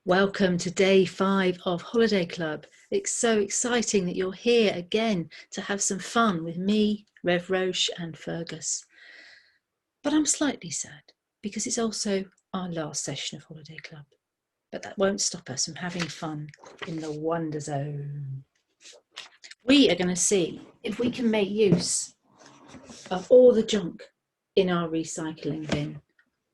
Welcome to day 5 of Holiday Club. It's so exciting that you're here again to have some fun with me, Rev Roche and Fergus. But I'm slightly sad because it's also our last session of Holiday Club. But that won't stop us from having fun in the Wonderzone. We are going to see if we can make use of all the junk in our recycling bin.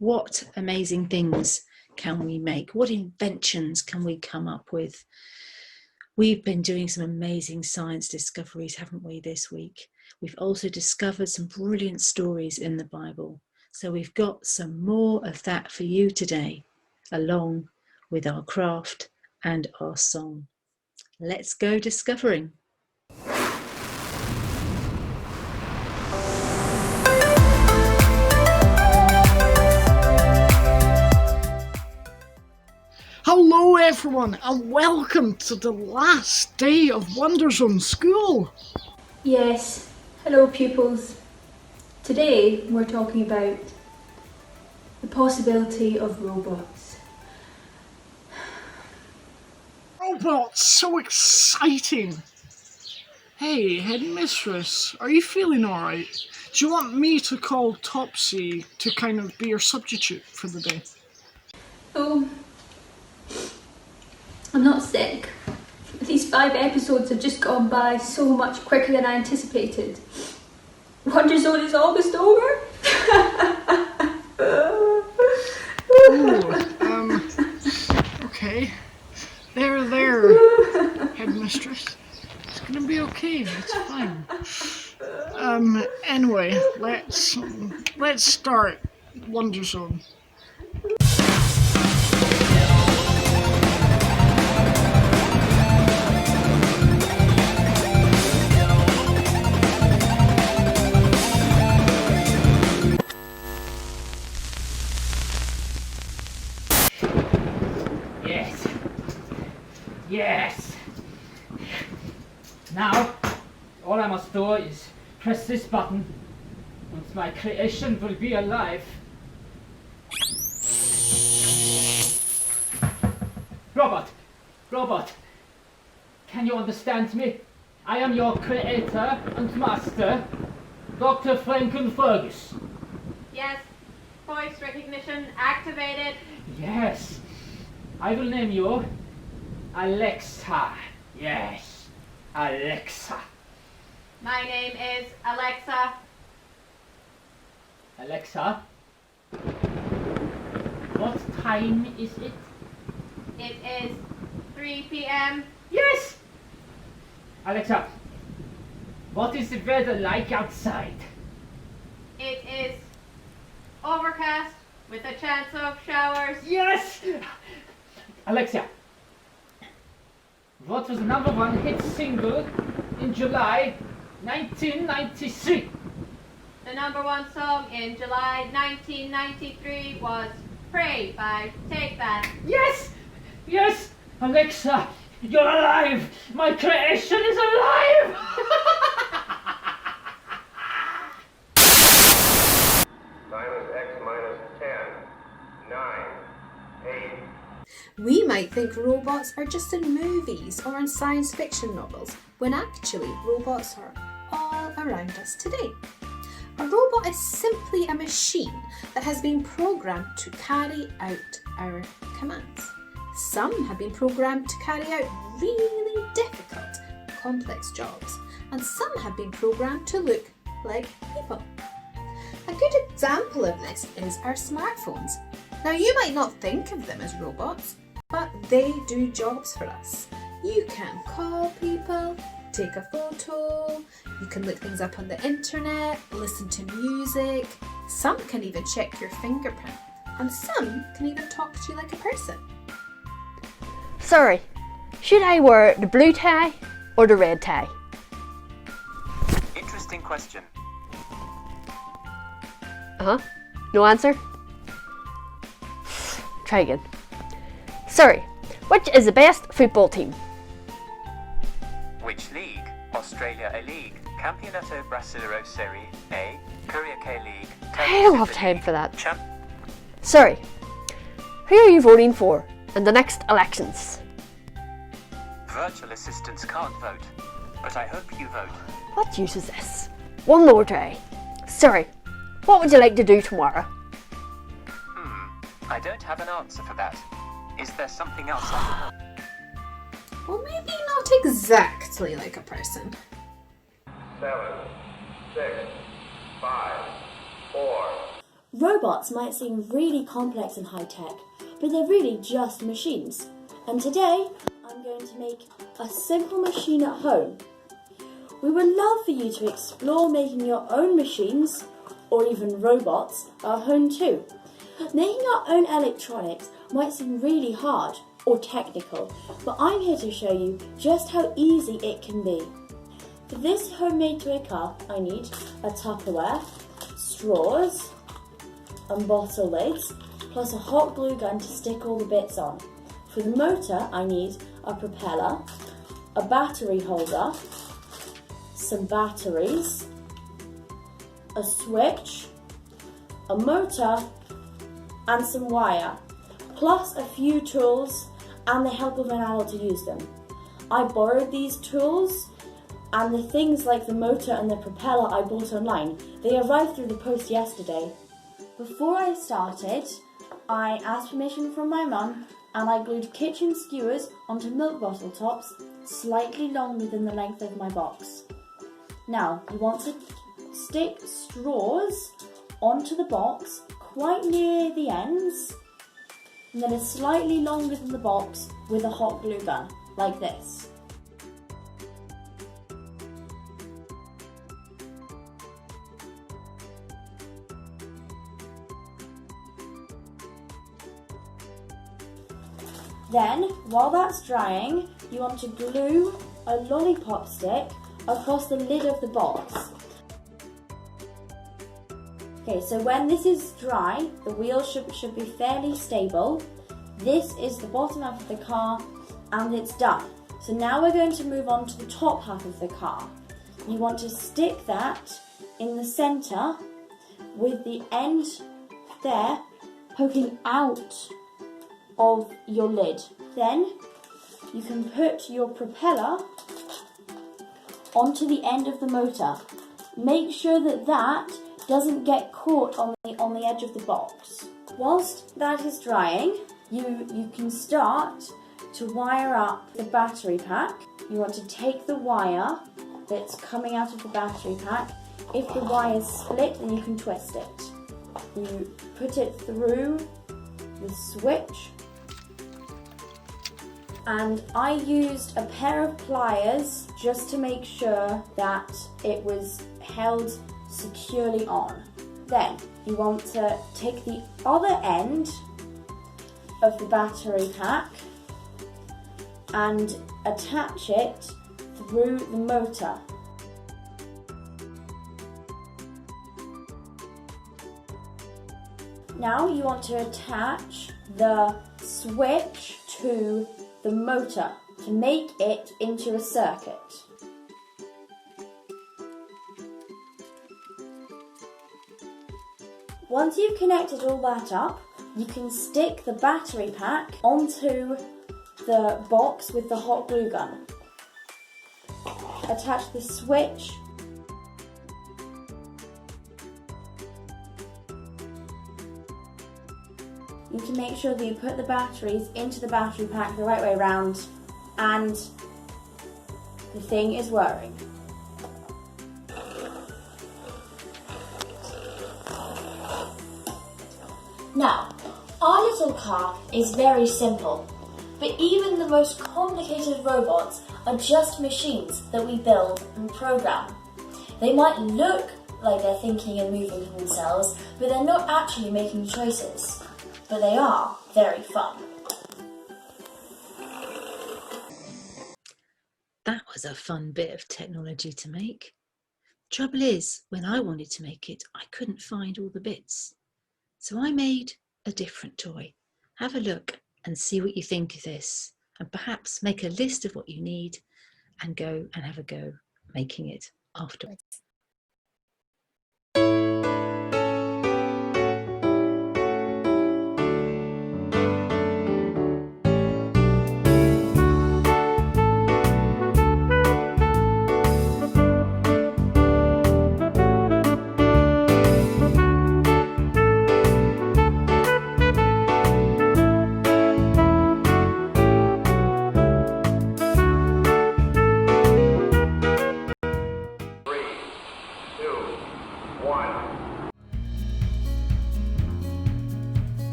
What amazing things can we make? What inventions can we come up with? We've been doing some amazing science discoveries, haven't we, this week? We've also discovered some brilliant stories in the Bible. So we've got some more of that for you today, along with our craft and our song. Let's go discovering. Hello everyone and welcome to the last day of Wonderzone school. Yes, hello pupils. Today we're talking about the possibility of robots. Robots, so exciting. Hey, headmistress, are you feeling alright? Do you want me to call Topsy to kind of be your substitute for the day? Oh, I'm not sick. These 5 episodes have just gone by so much quicker than I anticipated. Wonderzone is almost over. Okay. There, headmistress. It's gonna be okay, it's fine. Anyway, let's start Wonderzone. Yes. Now, all I must do is press this button and my creation will be alive. Robot, can you understand me? I am your creator and master, Dr. Frankenfergus. Yes, voice recognition activated. Yes, I will name you Alexa. Yes, Alexa. My name is Alexa. Alexa, what time is it? It is 3 p.m. Yes! Alexa, what is the weather like outside? It is overcast with a chance of showers. Yes! Alexa, what was the #1 hit single in July 1993? The #1 song in July 1993 was Pray by Take That. Yes! Yes! Alexa, you're alive! My creation is alive! -10, 9, 8. We might think robots are just in movies or in science fiction novels, when actually robots are all around us today. A robot is simply a machine that has been programmed to carry out our commands. Some have been programmed to carry out really difficult, complex jobs, and some have been programmed to look like people. A good example of this is our smartphones. Now, you might not think of them as robots, but they do jobs for us. You can call people, take a photo, you can look things up on the internet, listen to music. Some can even check your fingerprint, and some can even talk to you like a person. Sorry, should I wear the blue tie or the red tie? Interesting question. No answer? Try again. Sorry, which is the best football team? Which league? Australia A League, Campeonato Brasileiro Serie A, Korea K League. I don't have time for that. Sorry, who are you voting for? in the next elections. Virtual assistants can't vote, but I hope you vote. What use is this? One more day. Siri, what would you like to do tomorrow? I don't have an answer for that. Is there something else I can... Well, maybe not exactly like a person. 7, 6, 5, 4. Robots might seem really complex and high-tech, but they're really just machines. And today, I'm going to make a simple machine at home. We would love for you to explore making your own machines, or even robots, at home too. Making our own electronics might seem really hard or technical, but I'm here to show you just how easy it can be. For this homemade toy car, I need a Tupperware, straws, and bottle lids, plus a hot glue gun to stick all the bits on. For the motor, I need a propeller, a battery holder, some batteries, a switch, a motor, and some wire, plus a few tools and the help of an adult to use them. I borrowed these tools, and the things like the motor and the propeller I bought online. They arrived through the post yesterday. Before I started, I asked permission from my mum, and I glued kitchen skewers onto milk bottle tops slightly longer than the length of my box. Now, you want to stick straws onto the box quite near the ends, and then it's slightly longer than the box with a hot glue gun, like this. Then, while that's drying, you want to glue a lollipop stick across the lid of the box. Okay, so when this is dry, the wheels should be fairly stable. This is the bottom half of the car, and it's done. So now we're going to move on to the top half of the car. You want to stick that in the centre with the end there poking out of your lid. Then you can put your propeller onto the end of the motor. Make sure that that doesn't get caught on the edge of the box. Whilst that is drying, you can start to wire up the battery pack. You want to take the wire that's coming out of the battery pack. If the wire is split, then you can twist it. You put it through the switch, and I used a pair of pliers just to make sure that it was held securely on. Then you want to take the other end of the battery pack and attach it through the motor. Now you want to attach the switch to the motor to make it into a circuit. Once you've connected all that up, you can stick the battery pack onto the box with the hot glue gun. Attach the switch you can make sure that you put the batteries into the battery pack the right way round, and the thing is whirring. Now, our little car is very simple, but even the most complicated robots are just machines that we build and program. They might look like they're thinking and moving for themselves, but they're not actually making choices. But they are very fun. That was a fun bit of technology to make. Trouble is, when I wanted to make it, I couldn't find all the bits. So I made a different toy. Have a look and see what you think of this, and perhaps make a list of what you need and go and have a go making it afterwards.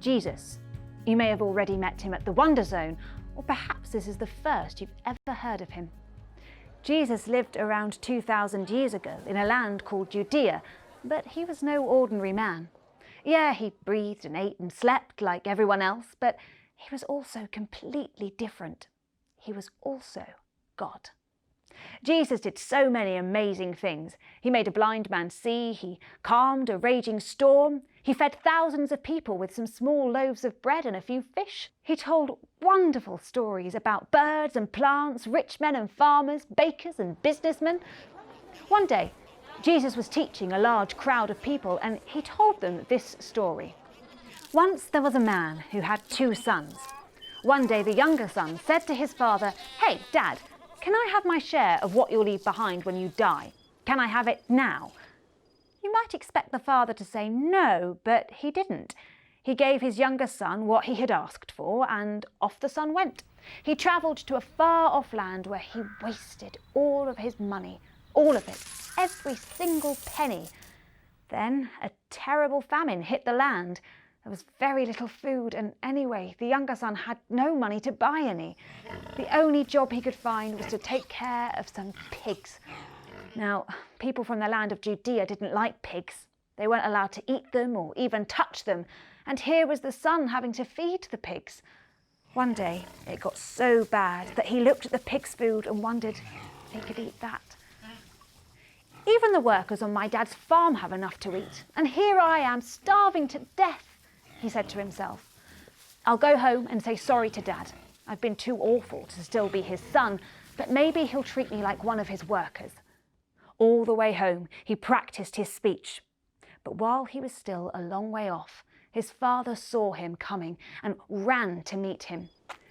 Jesus. You may have already met him at the Wonderzone, or perhaps this is the first you've ever heard of him. Jesus lived around 2,000 years ago in a land called Judea, but he was no ordinary man. Yeah, he breathed and ate and slept like everyone else, but he was also completely different. He was also God. Jesus did so many amazing things. He made a blind man see, he calmed a raging storm, he fed thousands of people with some small loaves of bread and a few fish. He told wonderful stories about birds and plants, rich men and farmers, bakers and businessmen. One day, Jesus was teaching a large crowd of people and he told them this story. Once there was a man who had 2 sons. One day the younger son said to his father, "Hey, Dad, can I have my share of what you'll leave behind when you die? Can I have it now?" You might expect the father to say no, but he didn't. He gave his younger son what he had asked for, and off the son went. He travelled to a far-off land where he wasted all of his money, all of it, every single penny. Then a terrible famine hit the land. There was very little food, and anyway, the younger son had no money to buy any. The only job he could find was to take care of some pigs. Now, people from the land of Judea didn't like pigs. They weren't allowed to eat them or even touch them, and here was the son having to feed the pigs. One day, it got so bad that he looked at the pig's food and wondered if he could eat that. Even the workers on my dad's farm have enough to eat, and here I am starving to death, he said to himself. I'll go home and say sorry to Dad. I've been too awful to still be his son, but maybe he'll treat me like one of his workers. All the way home, he practiced his speech. But while he was still a long way off, his father saw him coming and ran to meet him.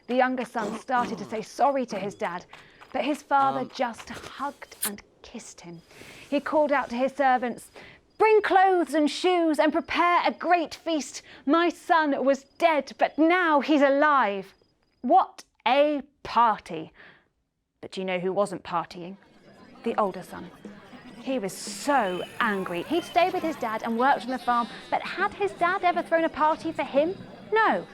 The younger son started to say sorry to his dad, but his father just hugged and kissed him. He called out to his servants, "Bring clothes and shoes and prepare a great feast. My son was dead, but now he's alive." What a party! But do you know who wasn't partying? The older son. He was so angry. He'd stayed with his dad and worked on the farm, but had his dad ever thrown a party for him? No.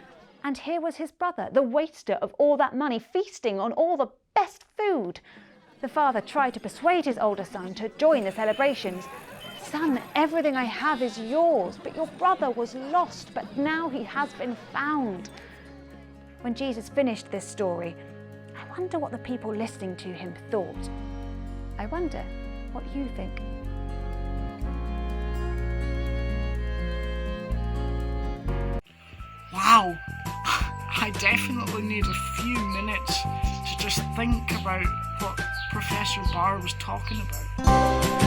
And here was his brother, the waster of all that money, feasting on all the best food. The father tried to persuade his older son to join the celebrations. "Son, everything I have is yours, but your brother was lost, but now he has been found." When Jesus finished this story, I wonder what the people listening to him thought. I wonder what you think. Wow, I definitely need a few minutes to just think about what Professor Barr was talking about.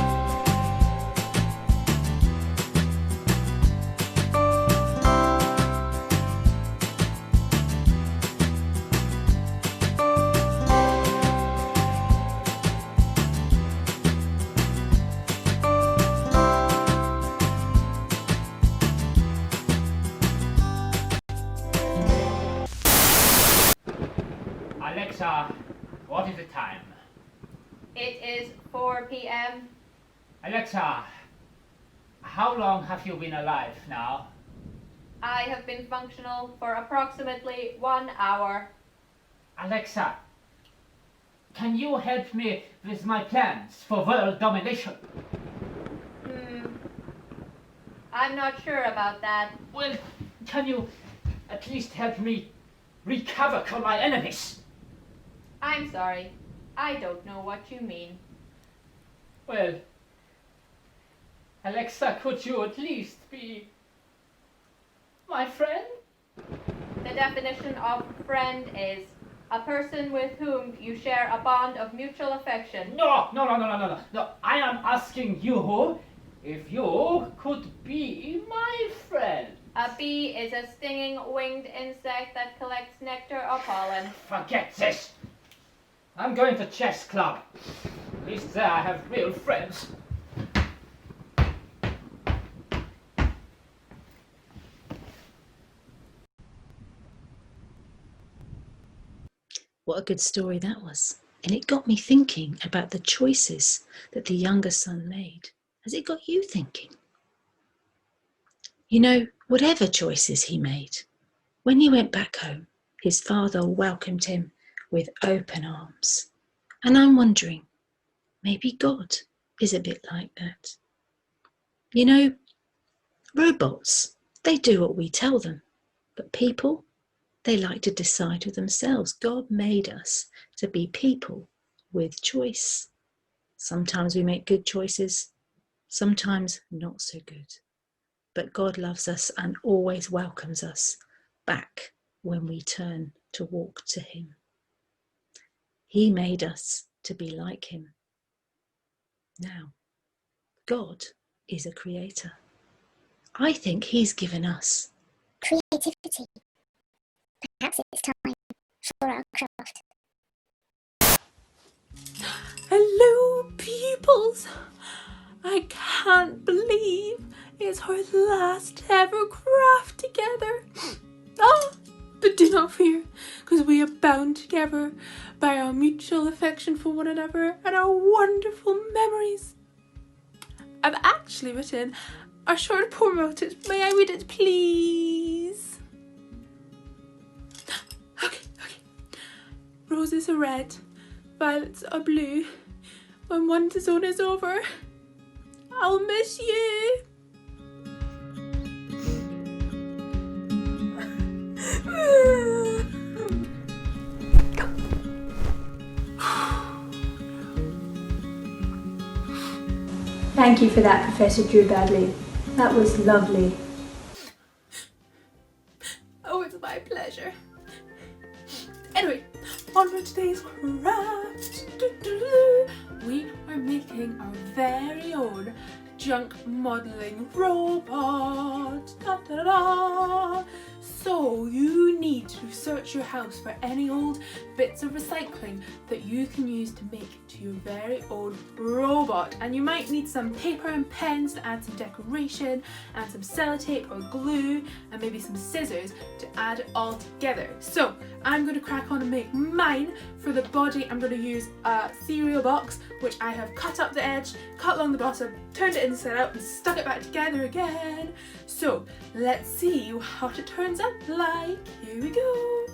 Alexa, what is the time? It is 4 p.m. Alexa, how long have you been alive now? I have been functional for approximately 1 hour. Alexa, can you help me with my plans for world domination? I'm not sure about that. Well, can you at least help me wreak havoc on my enemies? I'm sorry. I don't know what you mean. Well, Alexa, could you at least be my friend? The definition of friend is a person with whom you share a bond of mutual affection. No. I am asking you if you could be my friend. A bee is a stinging winged insect that collects nectar or pollen. Forget this. I'm going to chess club. At least there I have real friends. What a good story that was. And it got me thinking about the choices that the younger son made. Has it got you thinking? You know, Whatever choices he made, when he went back home, his father welcomed him with open arms. And I'm wondering, maybe God is a bit like that. You know, robots, they do what we tell them, but people, they like to decide for themselves. God made us to be people with choice. Sometimes we make good choices, sometimes not so good. But God loves us and always welcomes us back when we turn to walk to him. He made us to be like him. Now, God is a creator. I think he's given us creativity. Perhaps it's time for our craft. Hello, peoples! I can't believe it's our last ever craft together. But do not fear, because we are bound together by our mutual affection for one another and our wonderful memories. I've actually written a short poem about it. May I read it, please? Okay. Roses are red, violets are blue. When Wonderzone is over, I'll miss you. Thank you for that, Professor Drew Badley. That was lovely. Oh, it's my pleasure. Anyway, on with today's craft. We are making our very own junk modelling robot. So you need to search your house for any old bits of recycling that you can use to make to your very own robot. And you might need some paper and pens to add some decoration, and some sellotape or glue, and maybe some scissors to add it all together. So I'm going to crack on and make mine. For the body, I'm going to use a cereal box, which I have cut up the edge, cut along the bottom, turned it inside out, and stuck it back together again. So let's see what it turns out like. Here we go.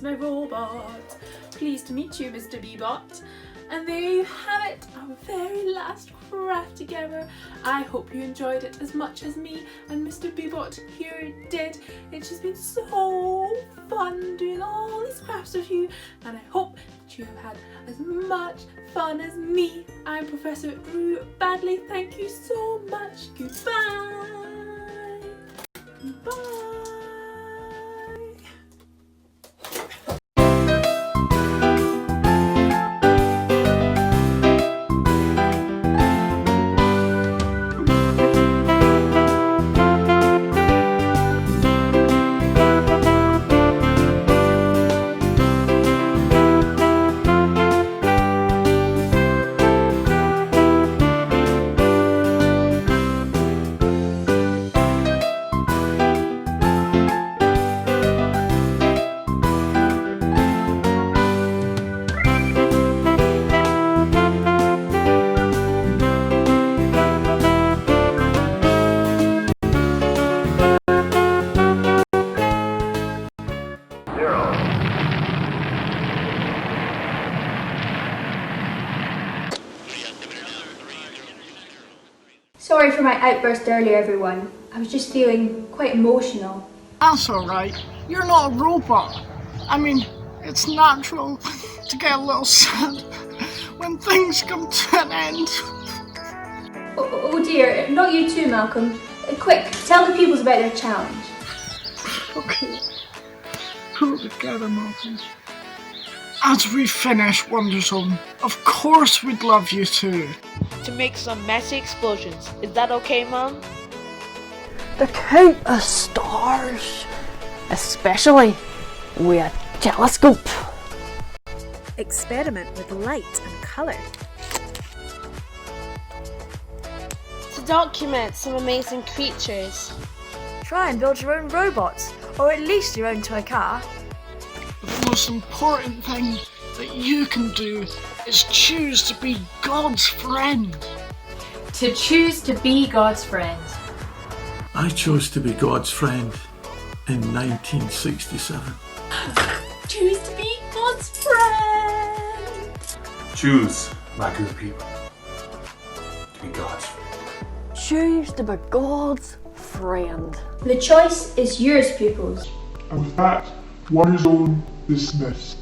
My robot. Pleased to meet you, Mr. Bebot. And there you have it, our very last craft together. I hope you enjoyed it as much as me and Mr. Bebot here did. It's just been so fun doing all these crafts with you, and I hope that you have had as much fun as me. I'm Professor Drew Badley. Thank you so much. Goodbye. Bye. Sorry for my outburst earlier, everyone. I was just feeling quite emotional. That's alright. You're not a robot. I mean, it's natural to get a little sad when things come to an end. Oh dear, not you too, Malcolm. Quick, tell the pupils about their challenge. Okay. Pull it together, Malcolm. As we finish Wonderzone, of course we'd love you too. To make some messy explosions. Is that okay, Mum? To count the stars, especially with a telescope. Experiment with light and colour. To document some amazing creatures. Try and build your own robots, or at least your own toy car. The most important thing that you can do is choose to be God's friend. To choose to be God's friend. I chose to be God's friend in 1967. Choose to be God's friend. Choose, my good people, to be God's friend. Choose to be God's friend. The choice is yours, pupils. And with that, Wonderzone dismissed.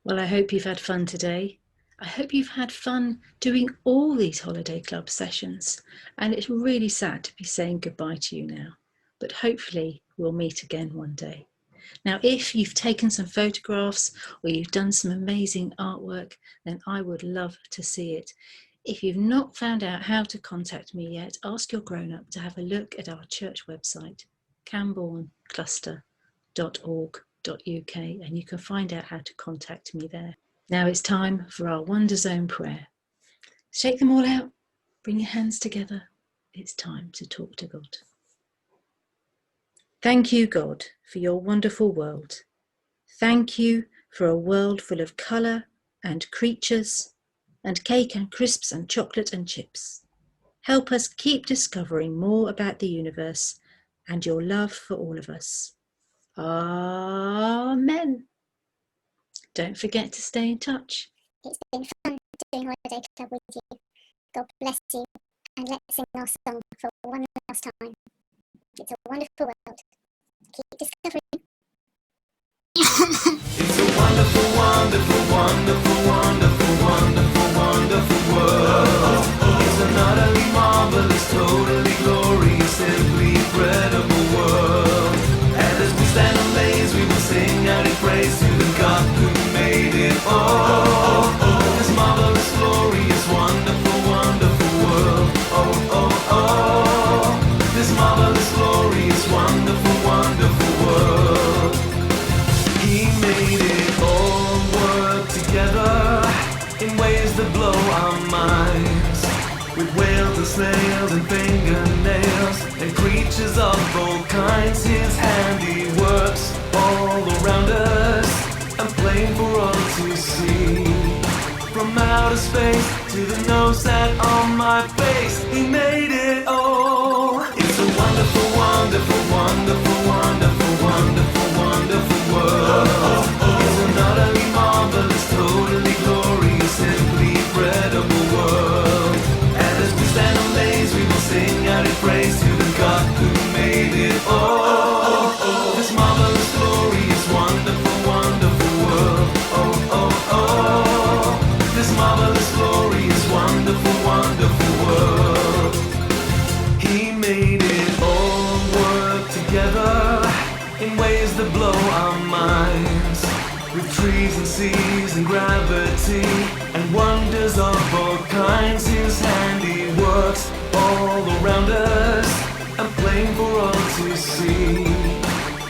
Well, I hope you've had fun today. I hope you've had fun doing all these holiday club sessions. And it's really sad to be saying goodbye to you now. But hopefully we'll meet again one day. Now, if you've taken some photographs or you've done some amazing artwork, then I would love to see it. If you've not found out how to contact me yet, ask your grown-up to have a look at our church website, cambornecluster.org.uk, and you can find out how to contact me there. Now it's time for our Wonderzone prayer. Shake them all out, bring your hands together. It's time to talk to God. Thank you, God, for your wonderful world. Thank you for a world full of colour and creatures and cake and crisps and chocolate and chips. Help us keep discovering more about the universe and your love for all of us. Amen. Don't forget to stay in touch. It's been fun doing Holiday Club with you. God bless you, and let's sing our song for one last time. It's a wonderful world. Keep discovering. It's a wonderful, wonderful, wonderful, wonderful, wonderful, wonderful world. It's an utterly marvelous, totally glorious, simply incredible world. And as we stand amazed, we will sing out in praise to the God who made it all. This marvelous, glorious, wonderful, wonderful world. Oh, oh, oh. This marvelous, glorious, wonderful, wonderful world. He made it all work together in ways that blow our minds. With whales and snails and fingernails and creatures of all kinds. His handiworks all around us and plain for all to see. From outer space to the nose that on my face, he made it all. It's a wonderful, wonderful, wonderful, wonderful, wonderful, wonderful world. It's an utterly marvelous, totally glorious, simply incredible world. And as we stand amazed, we will sing out in praise to the God who made it all. This marvelous, glorious, wonderful, wonderful world. Oh, oh, oh. This marvelous, glorious, wonderful, wonderful world. He made it all work together in ways that blow our minds. With trees and seas and gravity and wonders of all kinds. His handiworks all around us and plain for all to see.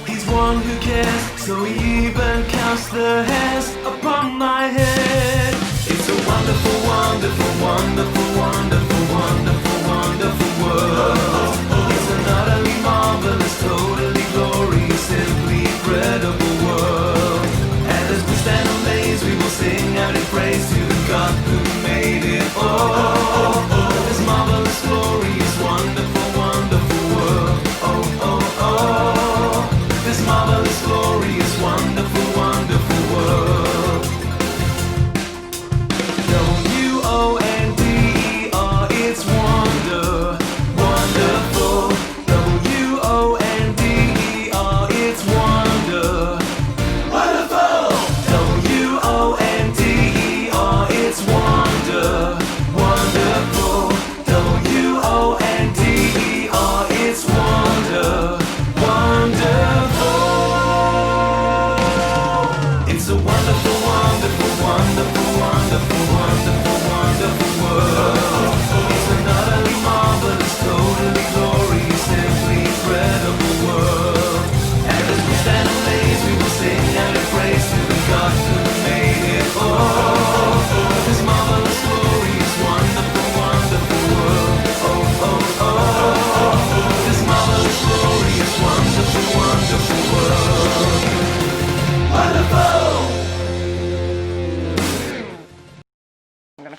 He's one who cares, so he even counts the hairs upon my head. It's a wonderful, wonderful, wonderful, wonderful, wonderful, wonderful world. It's an utterly marvelous, totally glorious, simply incredible world. And as we stand amazed, we will sing out in praise to the God who made it all. This marvelous, glorious, wonderful, wonderful world. Oh, oh, oh. This marvelous, glorious, wonderful, wonderful world.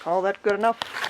call that good enough?